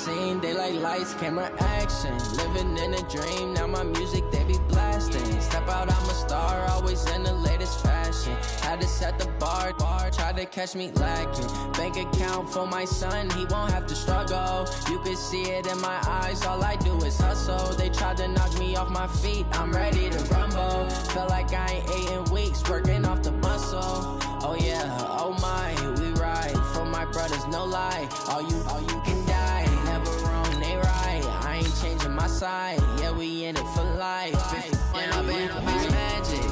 scene, they like lights, camera, action. Living in a dream, now my music they be blasting. Step out, I'm a star, always in the latest fashion. Had to set the bar, try to catch me lacking. Bank account for my son, he won't have to struggle. You can see it in my eyes, all I do is hustle. They tried to knock me off my feet, I'm ready to rumble. Feel like I ain't ate in weeks, working off the muscle. Oh yeah, oh my, we ride for my brothers, no lie. All you can die, never wrong, they right. I ain't changing my side, yeah, we in it for life. And I've been magic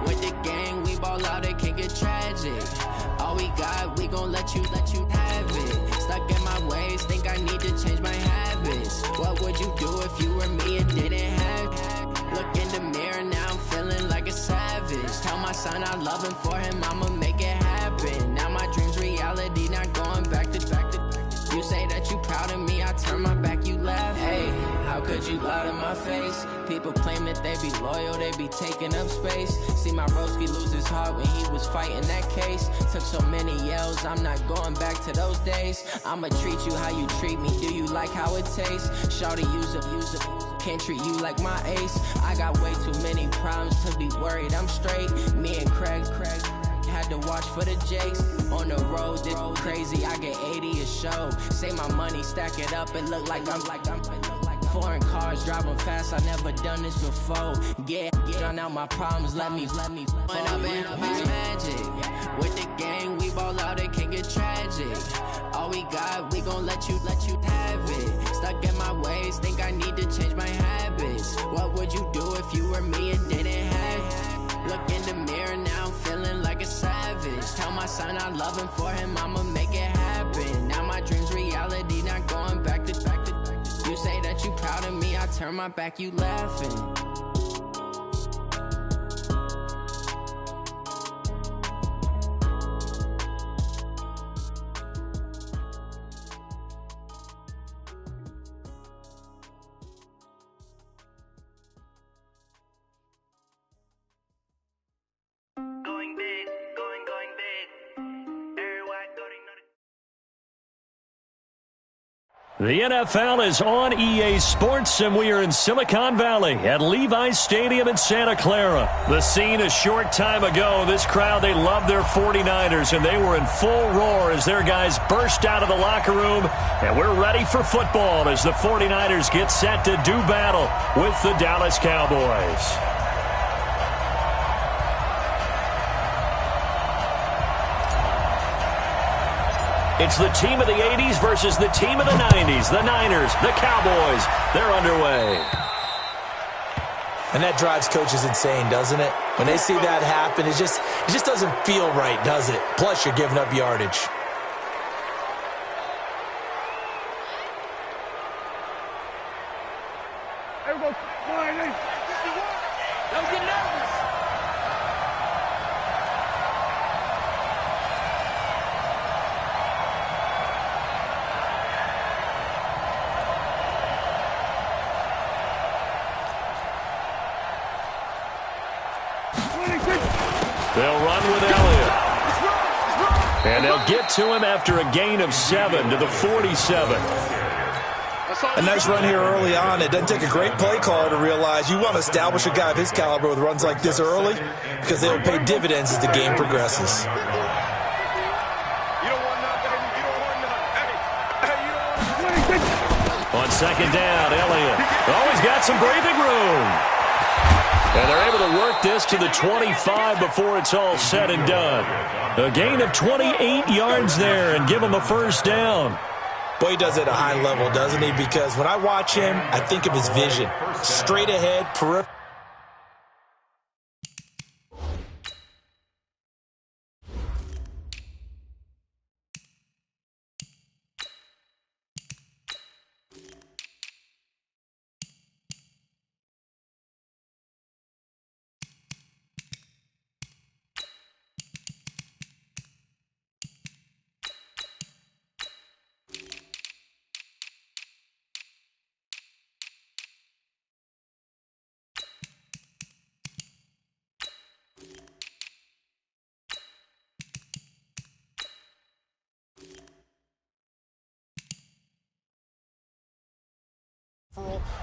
with the gang, we ball out, it can get tragic. All we got, we gon' let you have it. Stuck in my ways, think I need to change my habits. What would you do if you were me and didn't have it? Look in the mirror, now I'm feeling like a savage. Tell my son I love him, for him I'ma make it happen. Now my dream's reality, not going back to. You say that you proud of me, I turn my back, you laugh. Hey, how could you lie to my face? People claim that they be loyal, they be taking up space. See my broski lose his heart when he was fighting that case. Took so many yells, I'm not going back to those days. I'ma treat you how you treat me, do you like how it tastes? Shawty, use it, can't treat you like my ace. I got way too many problems to be worried, I'm straight. Me and Craig had to watch for the Jakes. On the road, this crazy, I get 80 a show. Say my money, stack it up, it look like I'm foreign cars, driving fast, I never done this before. Get drown out my problems, let me When I've been magic with the gang, we ball out, it can get tragic. All we got, we gon' let you have it. Stuck in my ways, think I need to change my habits. What would you do if you were me and didn't have it? Look in the mirror, now I'm feeling like a savage. Tell my son I love him, for him I'ma make it happen. Now my dream's reality, not going back to. You say that you proud of me, I turn my back, you laughing. The NFL is on EA Sports, and we are in Silicon Valley at Levi's Stadium in Santa Clara. The scene a short time ago, this crowd, they love their 49ers, and they were in full roar as their guys burst out of the locker room. And we're ready for football as the 49ers get set to do battle with the Dallas Cowboys. It's the team of the 80s versus the team of the 90s. The Niners, the Cowboys, they're underway. And that drives coaches insane, doesn't it? When they see that happen, it just doesn't feel right, does it? Plus, you're giving up yardage. Everybody, don't get nervous. They'll run with Elliott. And they'll get to him after a gain of 7 to the 47. A nice run here early on. It doesn't take a great play caller to realize you want to establish a guy of his caliber with runs like this early because they'll pay dividends as the game progresses. On second down, Elliott. Oh, he's got some breathing room. And they're able to work this to the 25 before it's all said and done. A gain of 28 yards there and give him a first down. Boy, he does it at a high level, doesn't he? Because when I watch him, I think of his vision. Straight ahead, peripheral.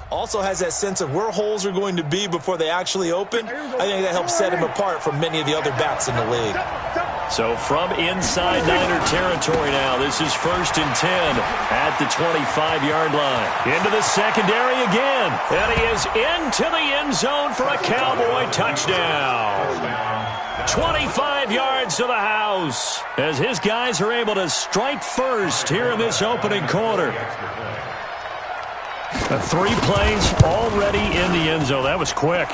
Also has that sense of where holes are going to be before they actually open. I think that helps set him apart from many of the other backs in the league. So from inside Niner territory now, this is 1st and 10 at the 25-yard line. Into the secondary again. And he is into the end zone for a Cowboy touchdown. 25 yards to the house as his guys are able to strike first here in this opening quarter. 3 plays already in the end zone. That was quick.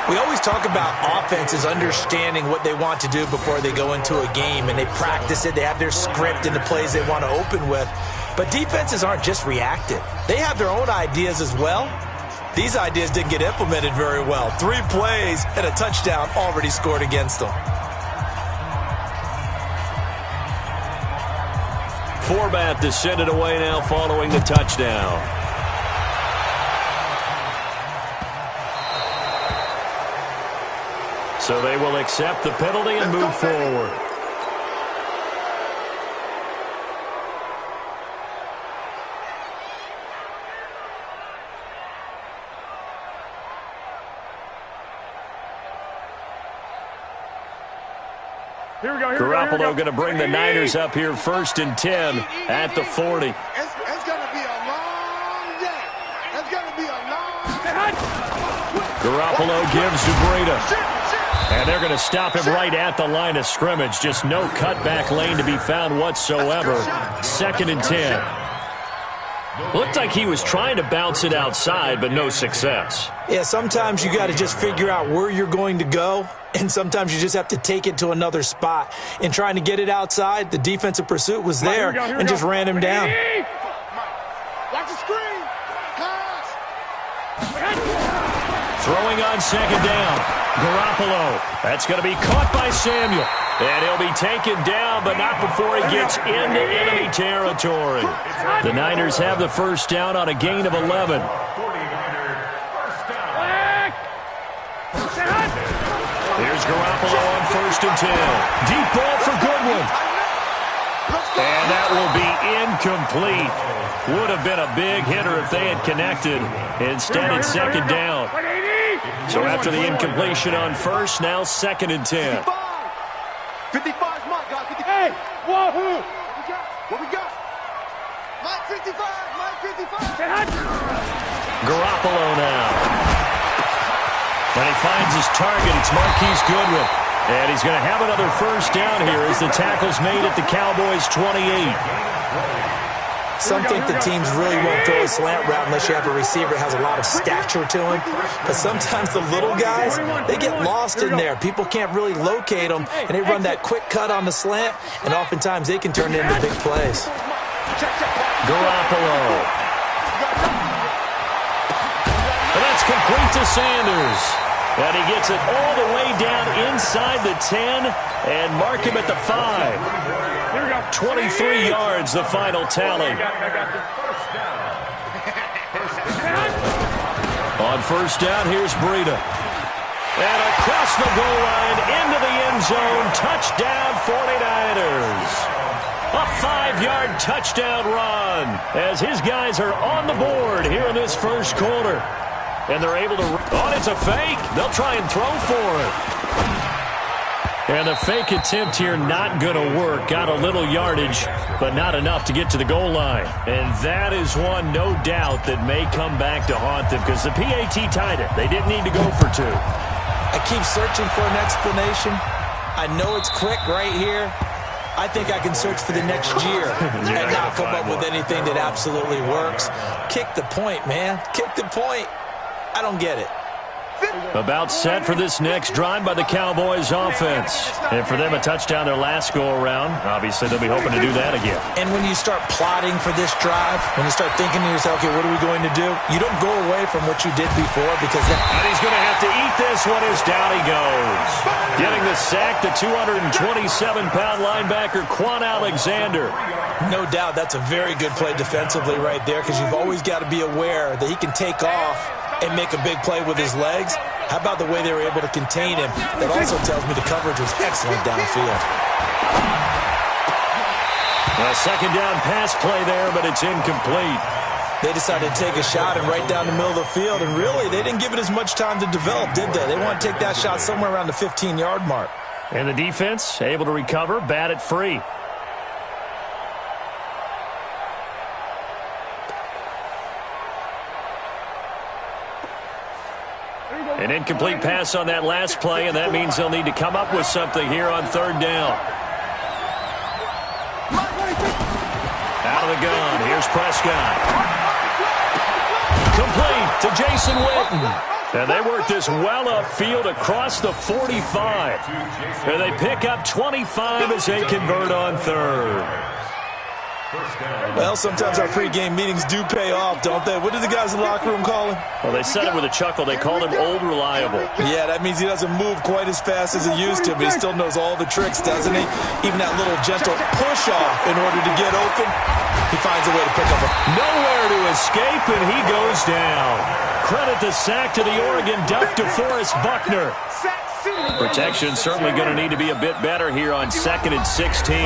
We always talk about offenses understanding what they want to do before they go into a game, and they practice it. They have their script and the plays they want to open with. But defenses aren't just reactive. They have their own ideas as well. These ideas didn't get implemented very well. 3 plays and a touchdown already scored against them. Forbat to send it away now following the touchdown. So they will accept the penalty and move forward. Garoppolo going to bring the Niners up here 1st and 10 at the 40. It's going to be a long day. It's going to be a long Garoppolo gives to Breida. And they're going to stop him right at the line of scrimmage. Just no cutback lane to be found whatsoever. 2nd and 10. Looked like he was trying to bounce it outside, but no success. Yeah, sometimes you got to just figure out where you're going to go, and sometimes you just have to take it to another spot. In trying to get it outside, the defensive pursuit was there and just ran him down. Watch the screen. Pass. Throwing on 2nd down. Garoppolo. That's going to be caught by Samuel. And he'll be taken down, but not before he gets into enemy territory. The Niners have the 1st down on a gain of 11. Here's Garoppolo on 1st and 10. Deep ball for Goodwin. And that will be incomplete. Would have been a big hitter if they had connected. Instead, it's 2nd down. So after the incompletion on 1st, now 2nd and 10. 55's Mike, guys. 50. Hey, wahoo! What we got? Mike 55, Mike 55. Garoppolo now. When he finds his target, it's Marquise Goodwin. And he's going to have another 1st down here as the tackle's made at the Cowboys' 28. Some think the teams really won't throw a slant route unless you have a receiver that has a lot of stature to him. But sometimes the little guys, they get lost in there. People can't really locate them, and they run that quick cut on the slant, and oftentimes they can turn it into big plays. Garoppolo. And that's complete to Sanders. And he gets it all the way down inside the 10 and mark him at the 5. 23 yards, the final tally. On 1st down, here's Breida. And across the goal line, into the end zone, touchdown 49ers. A 5-yard touchdown run as his guys are on the board here in this 1st quarter. And they're able to... Oh, it's a fake. They'll try and throw for it. And the fake attempt here not going to work. Got a little yardage, but not enough to get to the goal line. And that is one, no doubt, that may come back to haunt them because the PAT tied it. They didn't need to go for 2. I keep searching for an explanation. I know it's quick right here. I think I can search for the next year and not come up with anything that absolutely works. Kick the point, man. Kick the point. I don't get it. About set for this next drive by the Cowboys offense. And for them, a touchdown their last go-around. Obviously, they'll be hoping to do that again. And when you start plotting for this drive, when you start thinking to yourself, okay, what are we going to do? You don't go away from what you did before because then... And he's going to have to eat this one as down he goes. Getting the sack, the 227-pound linebacker, Quan Alexander. No doubt that's a very good play defensively right there because you've always got to be aware that he can take off and make a big play with his legs. How about the way they were able to contain him? That also tells me the coverage was excellent downfield. A 2nd down pass play there, but it's incomplete. They decided to take a shot and right down the middle of the field, and really, they didn't give it as much time to develop, did they? They want to take that shot somewhere around the 15-yard mark. And the defense able to recover, bat it free. An incomplete pass on that last play, and that means they'll need to come up with something here on third down. Out of the gun, here's Prescott. Complete to Jason Witten. And they work this well upfield across the 45. And they pick up 25 as they convert on third. Well, sometimes our pregame meetings do pay off, don't they? What do the guys in the locker room call him? Well, they said it with a chuckle. They called him Old Reliable. Yeah, that means he doesn't move quite as fast as he used to, but he still knows all the tricks, doesn't he? Even that little gentle push-off in order to get open, he finds a way to pick up. Nowhere to escape, and he goes down. Credit the sack to the Oregon Duck, DeForest Buckner. Protection certainly going to need to be a bit better here on 2nd and 16.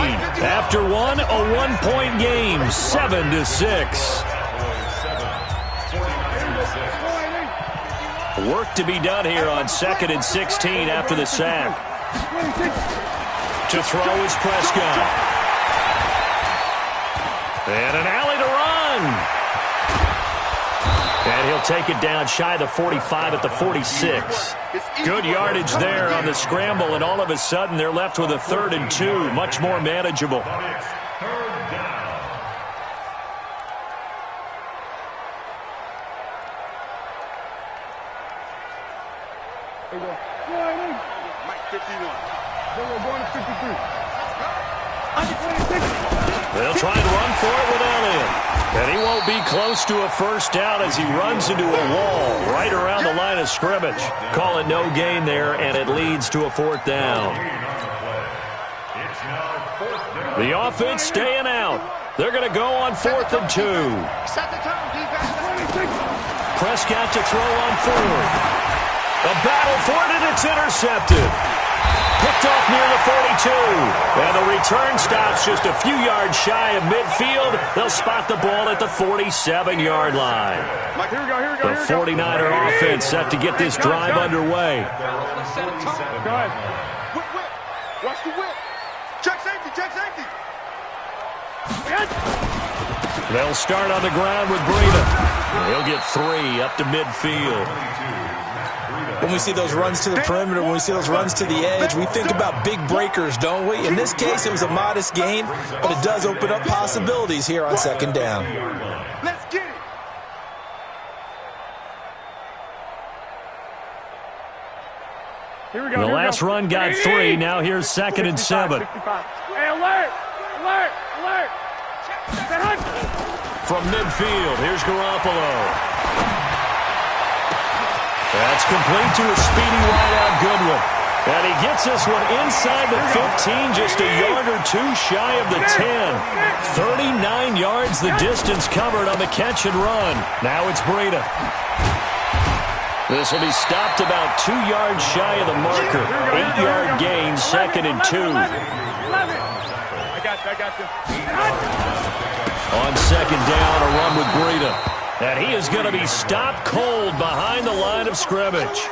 After one, a one-point game, 7-6. Work to be done here on 2nd and 16 after the sack. To throw is Prescott. And an alley to run. And he'll take it down shy of the 45 at the 46. Good yardage there on the scramble, and all of a sudden they're left with a 3rd and 2, much more manageable. They'll try and run for it with Elliott. And he won't be close to a first down as he runs into a wall right around the line of scrimmage. Call it no gain there, and it leads to a 4th down. The offense staying out. They're going to go on 4th and 2. Prescott to throw on 4th. A battle for it, and it's intercepted. Picked off near the 42. And the return stops just a few yards shy of midfield. They'll spot the ball at the 47-yard line. The 49er offense set to get this drive underway. Watch the whip. Check safety, check safety. They'll start on the ground with Breida. He'll get 3 up to midfield. When we see those runs to the perimeter, when we see those runs to the edge, we think about big breakers, don't we? In this case, it was a modest gain, but it does open up possibilities here on 2nd down. Let's get it. Here we go. The last run got 3. Now here's 2nd and 7. Hey, alert! Alert! Alert! From midfield, here's Garoppolo. That's complete to a speedy wideout Goodwin. And he gets this one inside the 15, just a yard or 2 shy of the 10. 39 yards the distance covered on the catch and run. Now it's Breida. This will be stopped about 2 yards shy of the marker. 8-yard gain, 2nd and 2. I got you. On 2nd down, a run with Breida. And he is going to be stopped cold behind the line of scrimmage.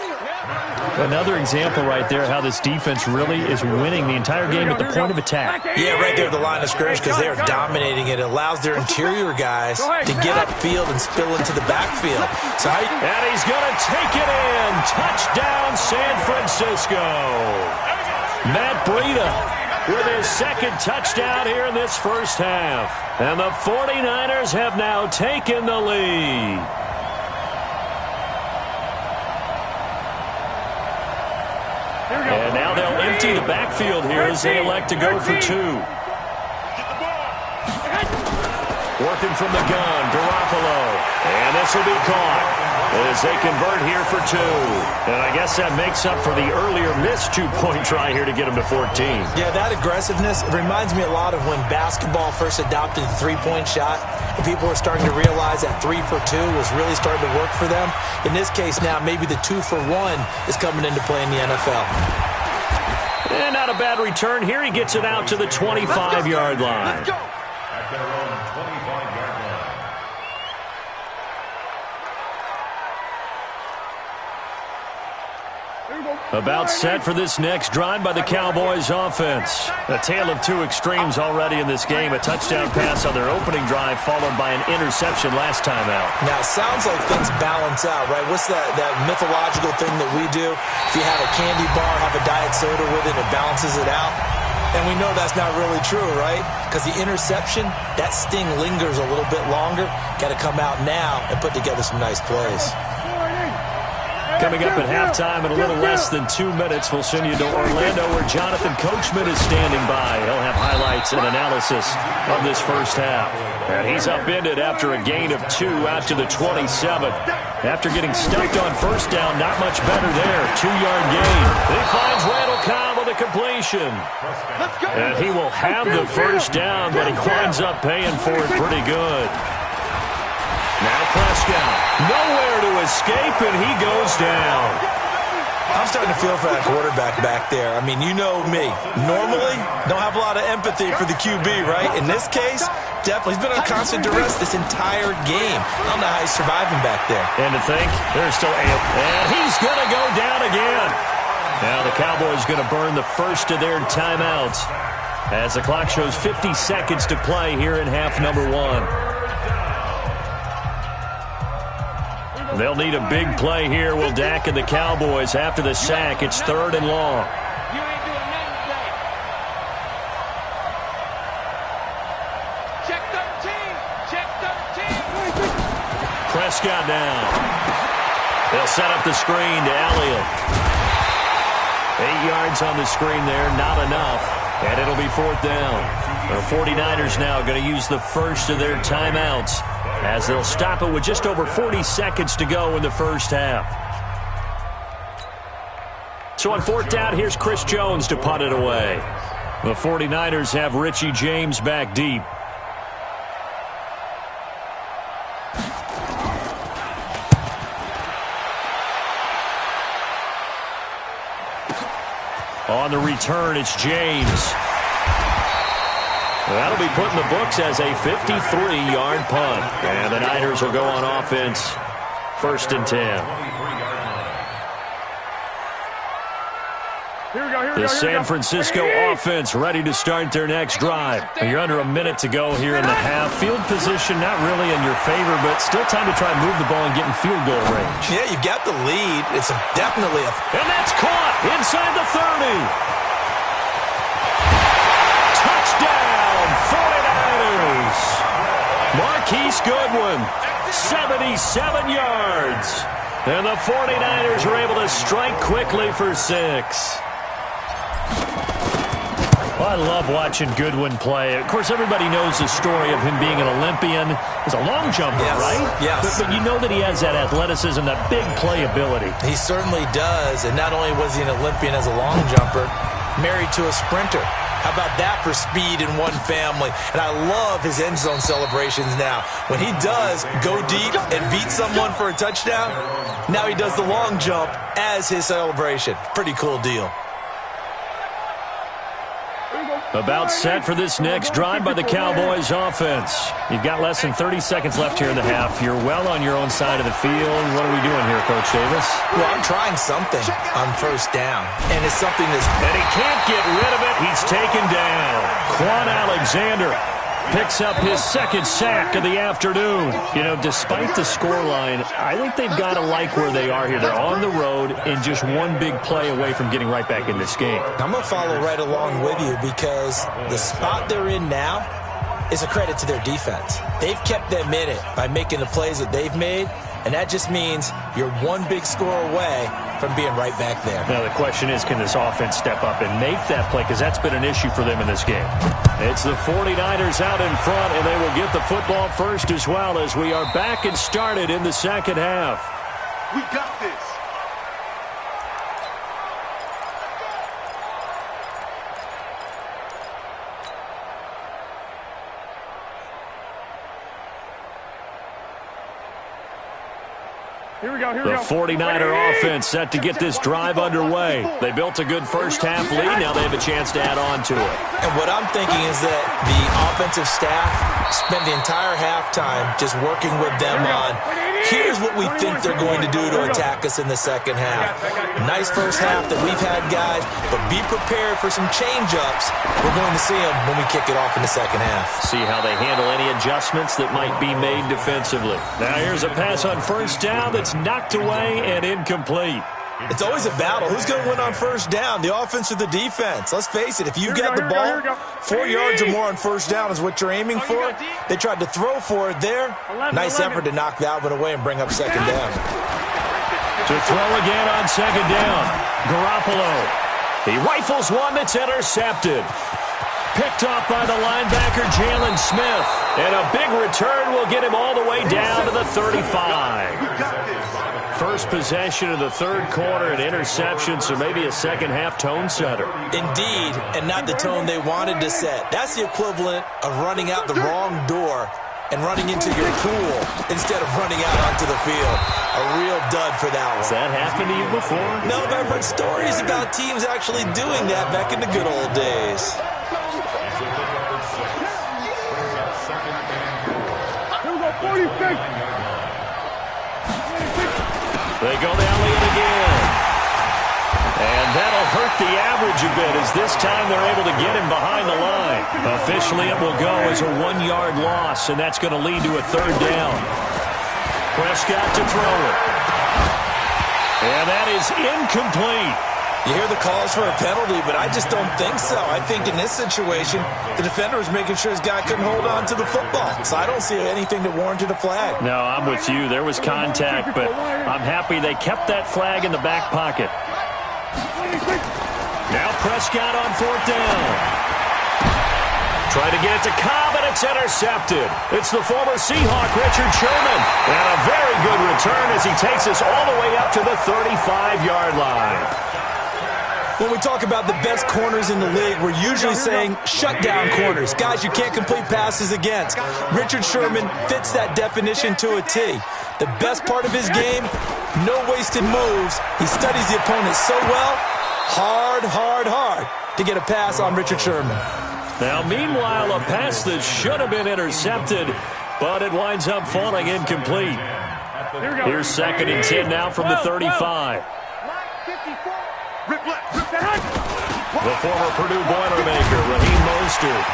Another example right there how this defense really is winning the entire game at the point of attack. Yeah, right there at the line of scrimmage because they are dominating it. It allows their interior guys to get upfield and spill into the backfield. And he's going to take it in. Touchdown, San Francisco. Matt Breida with his 2nd touchdown here in this first half. And the 49ers have now taken the lead. And now they'll empty the backfield here as they elect to go for 2. Working from the gun, Garoppolo. And this will be caught as they convert here for 2. And I guess that makes up for the earlier missed 2-point try here to get them to 14. Yeah, that aggressiveness, it reminds me a lot of when basketball first adopted the 3-point shot. And people were starting to realize that 3 for 2 was really starting to work for them. In this case now, maybe the 2 for 1 is coming into play in the NFL. And not a bad return here. He gets it out to the 25-yard line. About set for this next drive by the Cowboys offense. A tale of two extremes already in this game. A touchdown pass on their opening drive followed by an interception last time out. Now, it sounds like things balance out, right? What's that mythological thing that we do? If you have a candy bar, have a diet soda with it, it balances it out. And we know that's not really true, right? Because the interception, that sting lingers a little bit longer. Got to come out now and put together some nice plays. Coming up at halftime in a little less than 2 minutes, we'll send you to Orlando where Jonathan Coachman is standing by. He'll have highlights and analysis of this first half. And he's upended after a gain of 2 out to the 27. After getting stuffed on first down, not much better there. 2-yard gain. He finds Randall Cobb with a completion. And he will have the first down, but he winds up paying for it pretty good. Now Prescott, nowhere to escape, and he goes down. I'm starting to feel for that quarterback back there. I mean, you know me. Normally, don't have a lot of empathy for the QB, right? In this case, definitely. He's been on constant duress this entire game. I don't know how he's surviving back there. And to think, there's still and he's going to go down again. Now the Cowboys going to burn the first of their timeouts as the clock shows 50 seconds to play here in half number 1. They'll need a big play here, will Dak and the Cowboys. After the sack, it's 3rd and long. Check 13. Check 13. Prescott down. They'll set up the screen to Elliott. 8 yards on the screen there, not enough. And it'll be 4th down. The 49ers now going to use the first of their timeouts as they'll stop it with just over 40 seconds to go in the first half. So on 4th down, here's Chris Jones to punt it away. The 49ers have Richie James back deep. On the return, it's James. That'll be put in the books as a 53-yard punt. And the Niners will go on offense, 1st and 10. The San Francisco offense ready to start their next drive. You're under a minute to go here in the half. Field position not really in your favor, but still time to try and move the ball and get in field goal range. Yeah, you got the lead. It's definitely a... And that's caught inside the 30. Touchdown, 49ers. Marquise Goodwin, 77 yards. And the 49ers are able to strike quickly for 6. Well, I love watching Goodwin play. Of course, everybody knows the story of him being an Olympian. He's a long jumper, yes, right? Yes. But you know that he has that athleticism, that big playability. He certainly does. And not only was he an Olympian as a long jumper, married to a sprinter. How about that for speed in one family? And I love his end zone celebrations now. When he does go deep and beat someone for a touchdown, now he does the long jump as his celebration. Pretty cool deal. About set for this next drive by the Cowboys offense. You've got less than 30 seconds left here in the half. You're well on your own side of the field. What are we doing here, Coach Davis? Well, I'm trying something on 1st down. And it's something that's... And he can't get rid of it. He's taken down. Quan Alexander picks up his 2nd sack of the afternoon. You know, despite the scoreline, I think they've got to like where they are here. They're on the road and just one big play away from getting right back in this game. I'm going to follow right along with you because the spot they're in now is a credit to their defense. They've kept them in it by making the plays that they've made, and that just means you're one big score away from being right back there. Now the question is, can this offense step up and make that play? Because that's been an issue for them in this game. It's the 49ers out in front, and they will get the football first as well as we are back and started in the second half. We got this. The 49er offense set to get this drive underway. They built a good first half lead. Now they have a chance to add on to it. And what I'm thinking is that the offensive staff spent the entire halftime just working with them on Here's what we think they're going to do to attack us in the second half. Nice first half that we've had, guys, but be prepared for some change-ups. We're going to see them when we kick it off in the second half. See how they handle any adjustments that might be made defensively. Now here's a pass on first down that's knocked away and incomplete. It's always a battle. Who's going to win on first down, the offense or the defense? Let's face it, if you get the ball, 4 yards or more on first down is what you're aiming for. They tried to throw for it there. Nice effort to knock that one away and bring up second down. To throw again on second down, Garoppolo. He rifles one that's intercepted. Picked off by the linebacker, Jalen Smith. And a big return will get him all the way down to the 35. First possession of the third quarter, an interception, so maybe a second-half tone setter. Indeed, and not the tone they wanted to set. That's the equivalent of running out the wrong door and running into your pool instead of running out onto the field. A real dud for that one. Has that happened to you before? No, but I've heard stories about teams actually doing that back in the good old days. Here we go, 46. They go to Elliott again. And that'll hurt the average a bit as this time they're able to get him behind the line. Officially, it will go as a 1-yard loss, and that's going to lead to a third down. Prescott to throw it. And that is incomplete. You hear the calls for a penalty, but I just don't think so. I think in this situation, the defender was making sure his guy couldn't hold on to the football. So I don't see anything that warranted a flag. No, I'm with you. There was contact, but I'm happy they kept that flag in the back pocket. Now Prescott on fourth down. Try to get it to Cobb, and it's intercepted. It's the former Seahawk, Richard Sherman. And a very good return as he takes us all the way up to the 35-yard line. When we talk about the best corners in the league, we're usually saying shutdown corners, guys you can't complete passes against. Richard Sherman fits that definition to a T. The best part of his game, no wasted moves. He studies the opponent so well, hard to get a pass on Richard Sherman. Now, meanwhile, a pass that should have been intercepted, but it winds up falling incomplete. Here's 2nd and 10 now from the 35. The former Purdue Boilermaker, Raheem Mostert.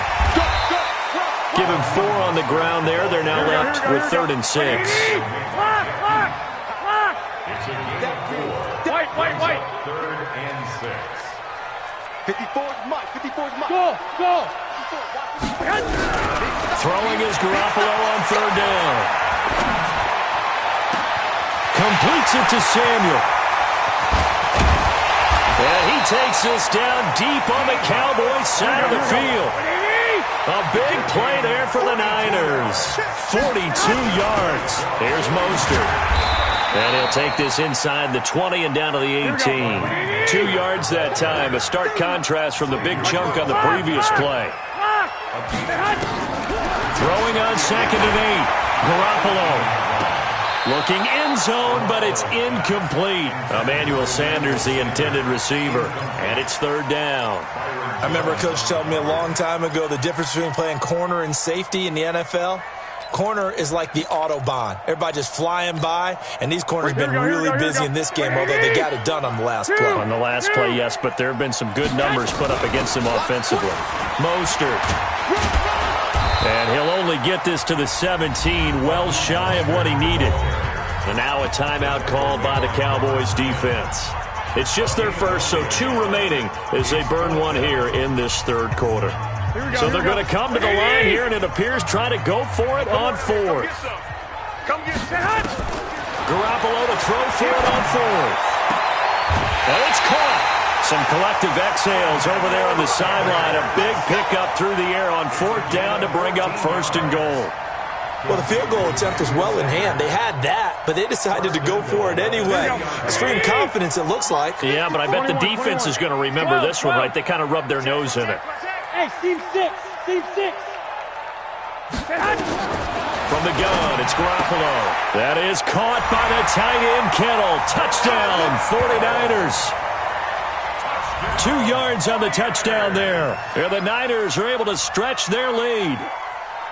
Give him 4 on the ground there. They're now left with 3rd and 6. White. 3rd and 6. 54's Mike. 54's Mike. Go. Throwing is Garoppolo on 3rd down. Completes it to Samuel. And he takes this down deep on the Cowboys' side of the field. A big play there for the Niners. 42 yards. Here's Mostert. And he'll take this inside the 20 and down to the 18. 2 yards that time. A stark contrast from the big chunk on the previous play. Throwing on 2nd and 8. Garoppolo. Looking end zone, but it's incomplete. Emmanuel Sanders, the intended receiver. And it's 3rd down. I remember a coach telling me a long time ago the difference between playing corner and safety in the NFL. Corner is like the Autobahn. Everybody just flying by, and these corners have been really busy in this game, although they got it done on the last play. On the last play, yes, but there have been some good numbers put up against them offensively. Mostert. And he'll only get this to the 17, well shy of what he needed. And now a timeout called by the Cowboys defense. It's just their first, so 2 remaining as they burn one here in this 3rd quarter. So they're going to come to the line here, and it appears try to go for it on 4th. Garoppolo to throw for it on 4th. And it's caught. Some collective exhales over there on the sideline. A big pickup through the air on 4th down to bring up 1st and goal. Well, the field goal attempt was well in hand. They had that, but they decided to go for it anyway. Extreme confidence, it looks like. Yeah, but I bet the defense is going to remember this one, right? They kind of rubbed their nose in it. Hey, Team 6. From the gun, it's Garoppolo. That is caught by the tight end, Kittle. Touchdown, 49ers. 2 yards on the touchdown there. And the Niners are able to stretch their lead.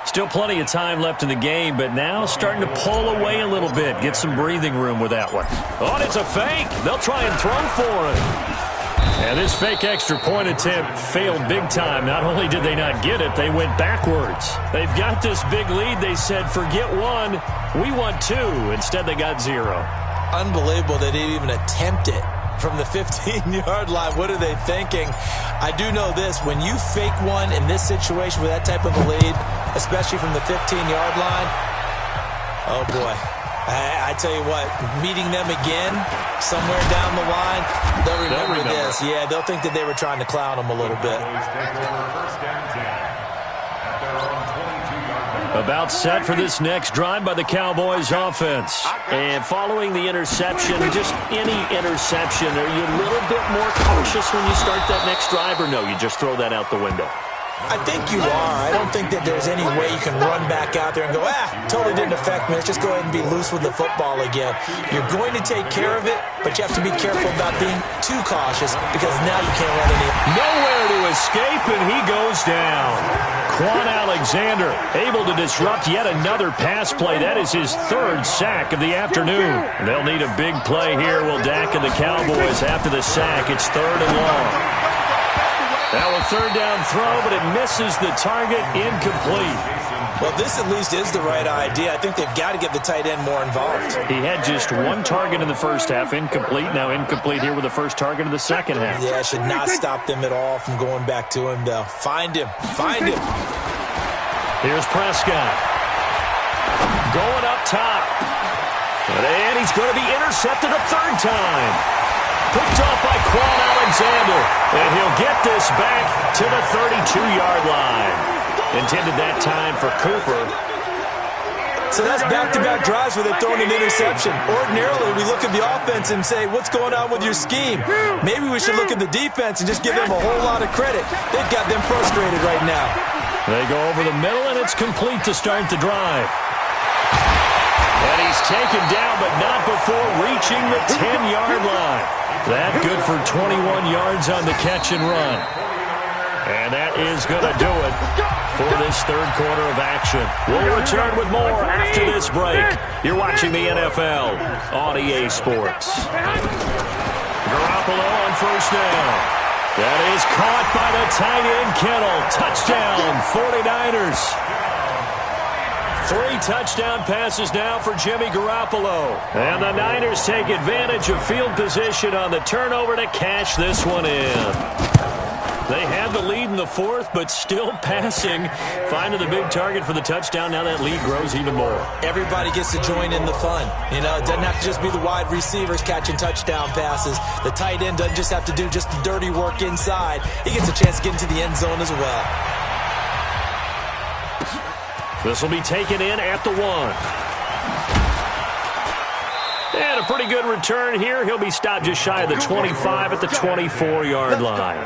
Still plenty of time left in the game, but now starting to pull away a little bit. Get some breathing room with that one. Oh, and it's a fake. They'll try and throw for it. And this fake extra point attempt failed big time. Not only did they not get it, they went backwards. They've got this big lead. They said, forget one, we want two. Instead, they got zero. Unbelievable they didn't even attempt it from the 15-yard line. What are they thinking? I do know this. When you fake one in this situation with that type of a lead, especially from the 15-yard line, oh, boy. I tell you what, meeting them again somewhere down the line, they'll remember this. Yeah, they'll think that they were trying to clown them a little bit. About set for this next drive by the Cowboys offense. And following the interception, just any interception, are you a little bit more cautious when you start that next drive, or no, you just throw that out the window? I think you are. I don't think that there's any way you can run back out there and go, totally didn't affect me. Let's just go ahead and be loose with the football again. You're going to take care of it, but you have to be careful about being too cautious because now you can't run any. Nowhere to escape, and he goes down. Quan Alexander able to disrupt yet another pass play. That is his third sack of the afternoon. They'll need a big play here. Will Dak and the Cowboys after the sack. It's 3rd and long. Now a 3rd down throw, but it misses the target, incomplete. Well, this at least is the right idea. I think they've got to get the tight end more involved. He had just one target in the first half, incomplete. Now incomplete here with the first target of the second half. Yeah, should not stop them at all from going back to him, though. Find him. Find him. Here's Prescott. Going up top. And he's going to be intercepted a 3rd time. Picked off by Quan Alexander. And he'll get this back to the 32-yard line. Intended that time for Cooper. So that's back-to-back drives where they've thrown an interception. Ordinarily, we look at the offense and say, what's going on with your scheme? Maybe we should look at the defense and just give them a whole lot of credit. They've got them frustrated right now. They go over the middle, and it's complete to start the drive. And he's taken down, but not before reaching the 10-yard line. That good for 21 yards on the catch and run. And that is going to do it for this 3rd quarter of action. We'll return with more after this break. You're watching the NFL on EA Sports. Garoppolo on 1st down. That is caught by the tight end Kittle. Touchdown, 49ers. 3 touchdown passes now for Jimmy Garoppolo. And the Niners take advantage of field position on the turnover to cash this one in. They had the lead in the 4th, but still passing. Finding the big target for the touchdown. Now that lead grows even more. Everybody gets to join in the fun. You know, it doesn't have to just be the wide receivers catching touchdown passes. The tight end doesn't just have to do just the dirty work inside. He gets a chance to get into the end zone as well. This will be taken in at the 1. And a pretty good return here. He'll be stopped just shy of the 25 at the 24-yard line.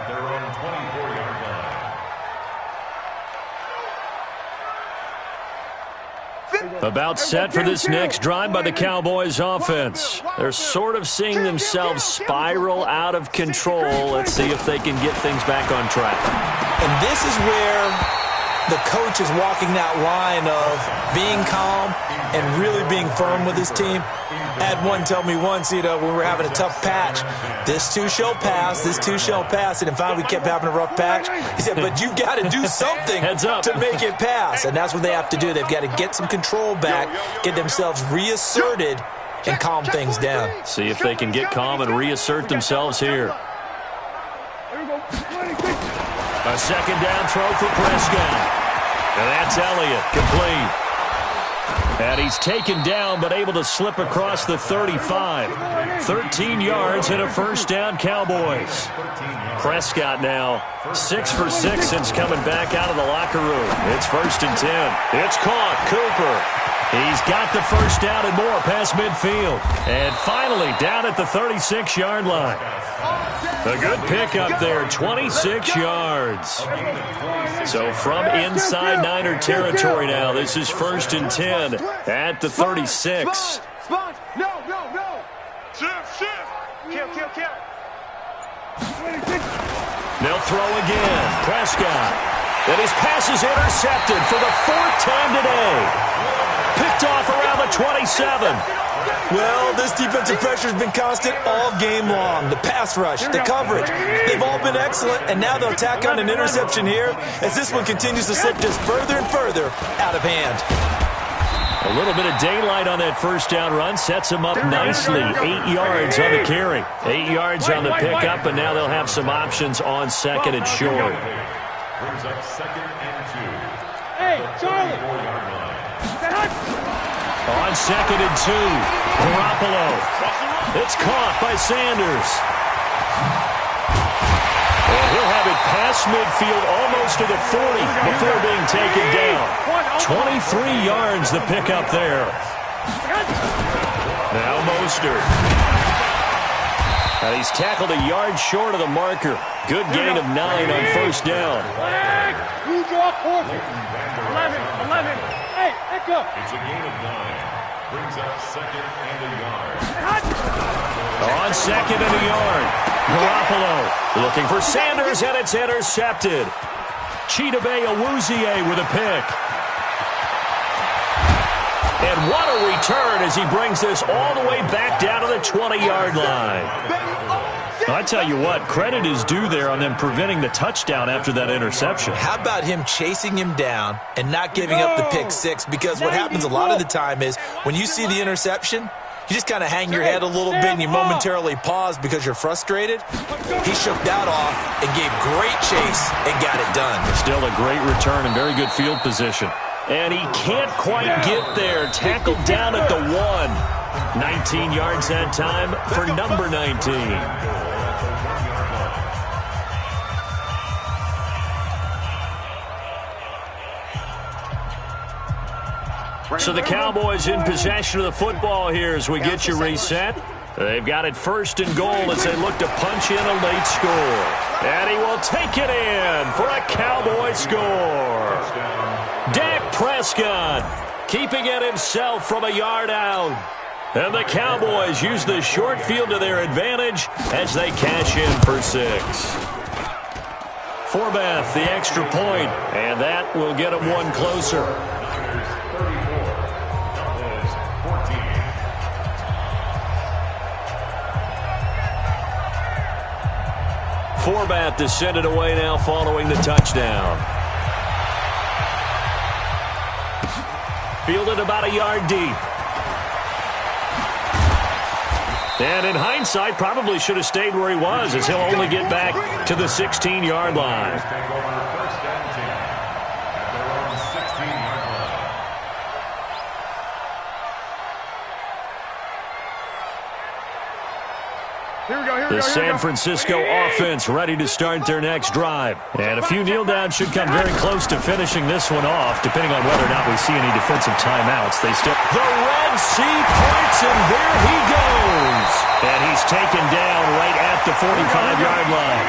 About set for this next drive by the Cowboys offense. They're sort of seeing themselves spiral out of control. Let's see if they can get things back on track. And this is where the coach is walking that line of being calm and really being firm with his team. I had one tell me once, when we were having a tough patch, this too shall pass, this too shall pass. And finally we kept having a rough patch. He said, but you got to do something to make it pass. And that's what they have to do. They've got to get some control back, get themselves reasserted, and calm things down. See if they can get calm and reassert themselves here. A 2nd down throw for Prescott. And that's Elliott, complete. And he's taken down, but able to slip across the 35. 13 yards and a 1st down, Cowboys. Prescott now 6 for 6 since coming back out of the locker room. It's 1st and 10. It's caught. Cooper. He's got the 1st down and more past midfield. And finally down at the 36-yard line. A good pickup there, 26 yards. So from inside Niner territory now, this is 1st and 10 at the 36. No. Shift. Kill. They'll throw again. Prescott. And his pass is intercepted for the 4th time today. Picked off around the 27. Well, this defensive pressure has been constant all game long. The pass rush, the coverage, they've all been excellent, and now they'll tack on an interception here as this one continues to slip just further and further out of hand. A little bit of daylight on that first down run sets him up nicely. 8 yards on the carry. 8 yards on the pickup, and now they'll have some options on second and short. Brings up 2nd and 2. Hey, Charlie! On 2nd and 2, Garoppolo. It's caught by Sanders. And he'll have it past midfield almost to the 40 before being taken down. 23 yards the pickup there. Now Mostert. And he's tackled a yard short of the marker. Good gain of 9 on first down. You draw 40. 11. Hey, let's go. It's a gain of 9. Brings up 2nd and a yard. On 2nd and a yard, Garoppolo looking for Sanders, and it's intercepted. Chidobe Awuzie with a pick. And what a return as he brings this all the way back down to the 20-yard line. I tell you what, credit is due there on them preventing the touchdown after that interception. How about him chasing him down and not giving up the pick six? Because what happens a lot of the time is when you see the interception, you just kind of hang your head a little bit and you momentarily pause because you're frustrated. He shook that off and gave great chase and got it done. Still a great return and very good field position. And he can't quite get there. Tackled down at the 1. 19 yards that time for number 19. So the Cowboys in possession of the football here as we get you reset. They've got it 1st and goal as they look to punch in a late score. And he will take it in for a Cowboy score. Dak Prescott keeping it himself from a yard out. And the Cowboys use the short field to their advantage as they cash in for 6. Forbath, the extra point, and that will get them one closer. Forbath descended away now following the touchdown. Fielded about a yard deep. And in hindsight, probably should have stayed where he was as he'll only get back to the 16-yard line. The San Francisco offense ready to start their next drive. And a few kneel-downs should come very close to finishing this one off, depending on whether or not we see any defensive timeouts. They still... The Red Sea parts, and there he goes. And he's taken down right at the 45-yard line.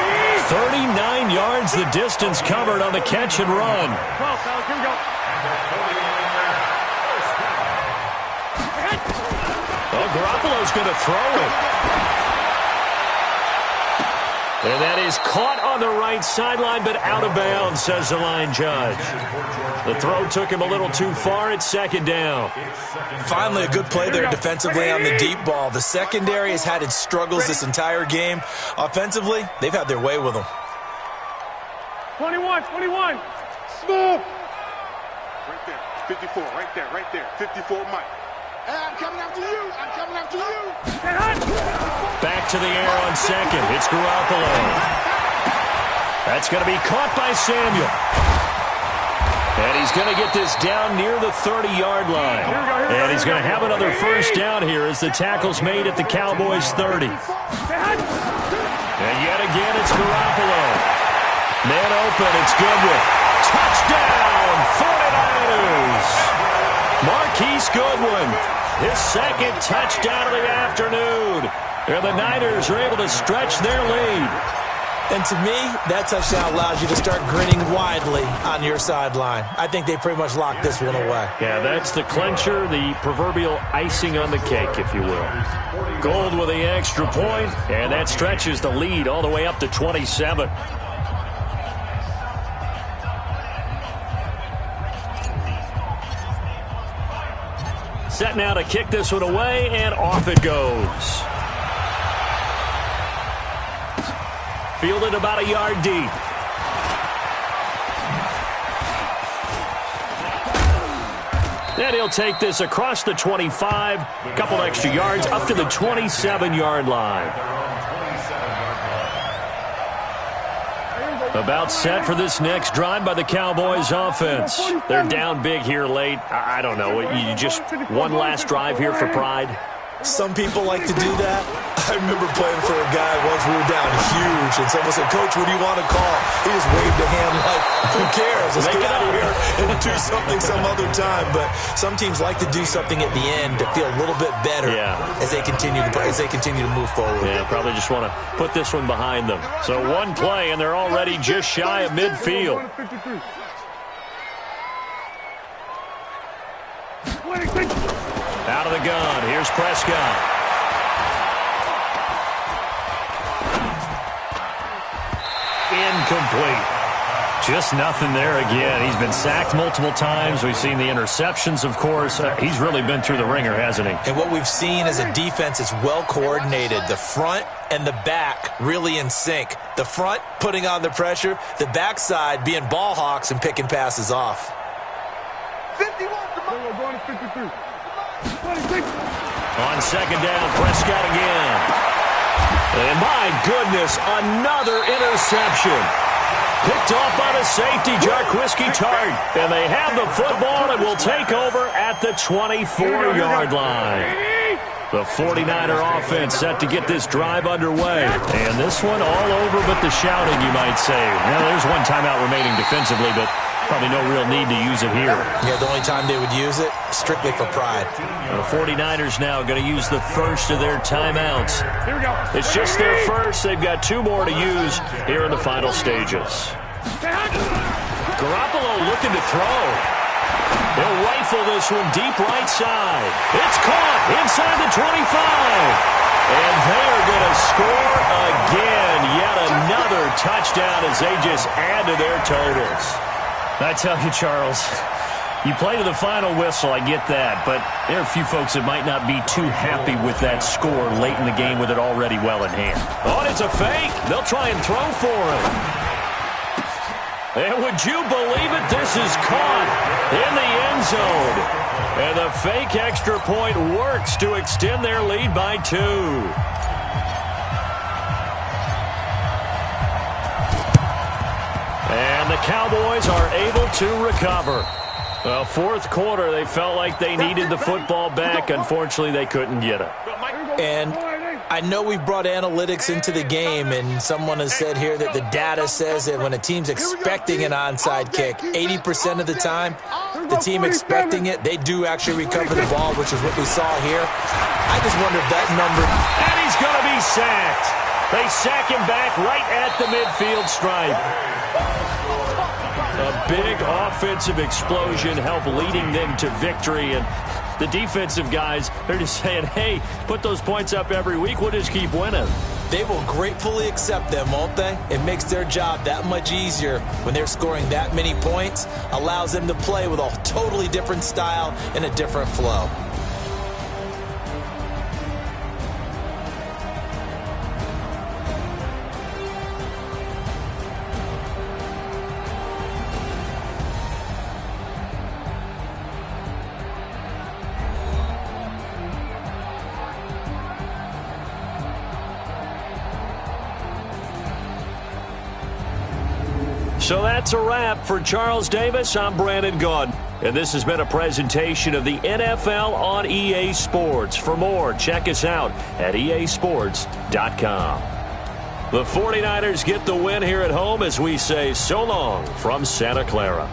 39 yards the distance covered on the catch and run. Oh, Garoppolo's going to throw it. And that is caught on the right sideline, but out of bounds, says the line judge. The throw took him a little too far. It's 2nd down. Finally, a good play there defensively on the deep ball. The secondary has had its struggles this entire game. Offensively, they've had their way with them. 21. Smooth. Right there. 54, right there. 54, Mike. Hey, I'm coming after you. Back to the air on 2nd. It's Garoppolo. That's going to be caught by Samuel. And he's going to get this down near the 30-yard line. And he's going to have another first down here as the tackle's made at the Cowboys' 30. And yet again, it's Garoppolo. Man open, it's Goodwin. Touchdown, 49ers. Marquise Goodwin, his 2nd touchdown of the afternoon. And the Niners are able to stretch their lead. And to me, that touchdown allows you to start grinning widely on your sideline. I think they pretty much locked this one away. Yeah, that's the clincher, the proverbial icing on the cake, if you will. Gold with the extra point, and that stretches the lead all the way up to 27. Set now to kick this one away, and off it goes. Fielded about a yard deep. And he'll take this across the 25, a couple extra yards, up to the 27-yard line. About set for this next drive by the Cowboys offense. They're down big here late. I don't know. You just one last drive here for pride? Some people like to do that. I remember playing for a guy once we were down huge, and someone said, "Coach, what do you want to call?" He just waved a hand like, who cares? Let's get out of here and do something some other time. But some teams like to do something at the end to feel a little bit better as they continue to move forward. Yeah, probably just want to put this one behind them. So one play, and they're already just shy of midfield. Out of the gun. Here's Prescott. Incomplete. Just nothing there again. He's been sacked multiple times. We've seen the interceptions, of course. He's really been through the ringer, hasn't he? And what we've seen is a defense is well coordinated. The front and the back really in sync. The front putting on the pressure. The backside being ball hawks and picking passes off. 51. Going to 53. On second down, Prescott again. And my goodness, another interception. Picked off by the safety, Jarquiski Tart. And they have the football and will take over at the 24-yard line. The 49er offense set to get this drive underway. And this one all over but the shouting, you might say. Now, there's one timeout remaining defensively, but probably no real need to use it here. Yeah, the only time they would use it, strictly for pride. The 49ers now going to use the first of their timeouts. It's just their first. They've got two more to use here in the final stages. Garoppolo looking to throw. He'll rifle this one deep right side. It's caught inside the 25. And they are going to score again. Yet another touchdown as they just add to their totals. I tell you, Charles, you play to the final whistle, I get that, but there are a few folks that might not be too happy with that score late in the game with it already well in hand. Oh, it's a fake. They'll try and throw for him. And would you believe it? This is caught in the end zone. And the fake extra point works to extend their lead by 2. And the Cowboys are able to recover. Well, fourth quarter, they felt like they needed the football back. Unfortunately, they couldn't get it. And I know we've brought analytics into the game, and someone has said here that the data says that when a team's expecting an onside kick, 80% of the time, the team expecting it, they do actually recover the ball, which is what we saw here. I just wonder if that number... And he's going to be sacked. They sack him back right at the midfield stripe. A big offensive explosion helped leading them to victory, and the defensive guys, they're just saying, hey, put those points up every week, we'll just keep winning. They will gratefully accept them, won't they? It makes their job that much easier when they're scoring that many points, allows them to play with a totally different style and a different flow. So that's a wrap for Charles Davis. I'm Brandon Gaudin, and this has been a presentation of the NFL on EA Sports. For more, check us out at easports.com. The 49ers get the win here at home as we say so long from Santa Clara.